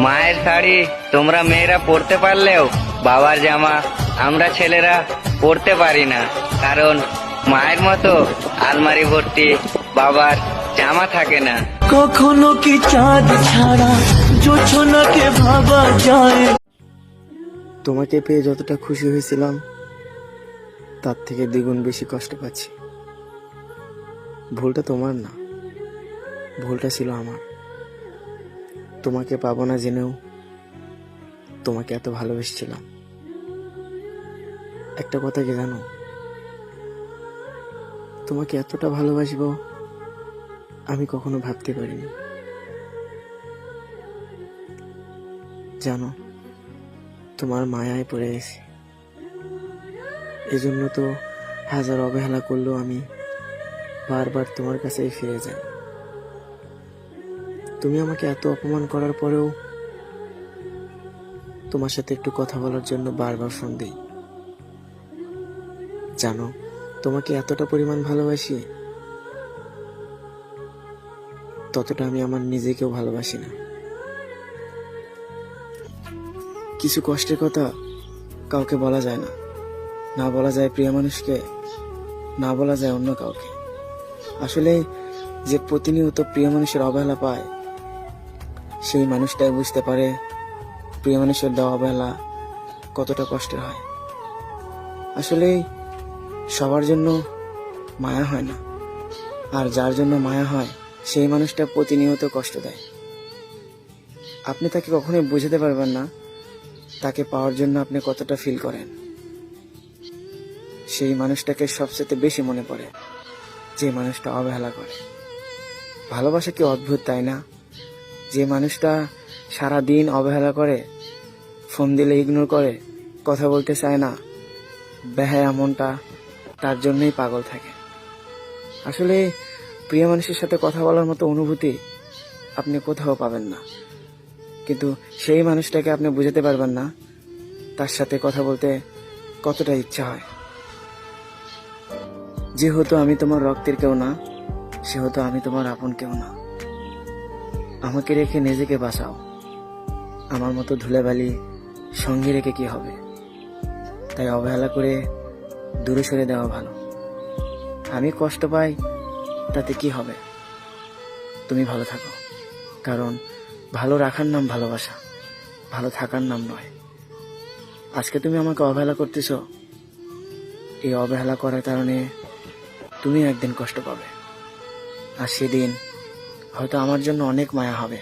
মায়ের শাড়ি তোমরা মেয়েরা পরতে পারলেও বাবার জামা আমরা ছেলেরা পরতে পারি না, কারণ মায়ের মতো আলমারি ভর্তি বাবার জামা থাকে না। কখনো কি চাঁদ ছাড়া জোছনাকে ভাবা যায়? তোমাকে পেয়ে যতটা খুশি হয়েছিলাম তার থেকে দ্বিগুণ বেশি কষ্ট পাচ্ছি। ভুলটা তোমার না, ভুলটা ছিল আমার। তোমাকে পাবো না জেনেও তোমাকে এত ভালোবেসেছিলাম। একটা কথা কি জানো, তোমাকে এতটা ভালোবাসবো আমি কখনো ভাবতে পারিনি। জানো, তোমার মায়ায় পড়ে গেছি। এজন্য তো হাজার অবহেলা করলেও আমি বারবার তোমার কাছেই ফিরে যাই। তুমি আমাকে এত অপমান করার পরেও তোমার সাথে একটু কথা বলার জন্য বারবার ফোন দিই। জানো, তোমাকে এতটা পরিমাণ ভালোবাসি ততটা আমি আমার নিজেকেও ভালোবাসি না। কিছু কষ্টের কথা কাউকে বলা যায় না, না বলা যায় প্রিয় মানুষকে, না বলা যায় অন্য কাউকে। আসলে যে প্রতিনিয়ত প্রিয় মানুষের অবহেলা পায় সেই মানুষটাই বুঝতে পারে প্রিয় মানুষের দেওয়া অবহেলা কতটা কষ্টের হয়। আসলে সবার জন্য মায়া হয় না, আর যার জন্য মায়া হয় সেই মানুষটা প্রতিনিয়ত কষ্ট দেয়। আপনি তাকে কখনোই বুঝাতে পারবেন না তাকে পাওয়ার জন্য আপনি কতটা ফিল করেন। সেই মানুষটাকে সবচেয়ে বেশি মনে পড়ে যে মানুষটা অবহেলা করে। ভালোবাসা কি অদ্ভুত, তাই না? যে মানুষটা সারা দিন অবহেলা করে, ফোন দিলে ইগনোর করে, কথা বলতে চায় না, বেহায়া মনটা তার জন্যই পাগল থাকে। আসলে প্রিয় মানুষের সাথে কথা বলার মতো অনুভূতি আপনি কোথাও পাবেন না, কিন্তু সেই মানুষটাকে আপনি বুঝাতে পারবেন না তার সাথে কথা বলতে কতটা ইচ্ছা হয়। যেহেতু আমি তোমার রক্তের কেউ না, সেহেতু আমি তোমার আপন কেউ না। আমাকে রেখে নিজেকে বাঁচাও। আমার মতো ধুলাবালি সঙ্গে রেখে কি হবে? তাই অবহেলা করে দূরে সরে দেওয়া ভালো। আমি কষ্ট পাই তাতে কি হবে? তুমি ভালো থাকো, কারণ ভালো রাখার নাম ভালোবাসা, ভালো থাকার নাম নয়। আজকে তুমি আমাকে অবহেলা করতেছ, এই অবহেলা করার কারণে তুমি একদিন কষ্ট পাবে, আর সেদিন হয়তো আমার জন্য অনেক মায়া হবে।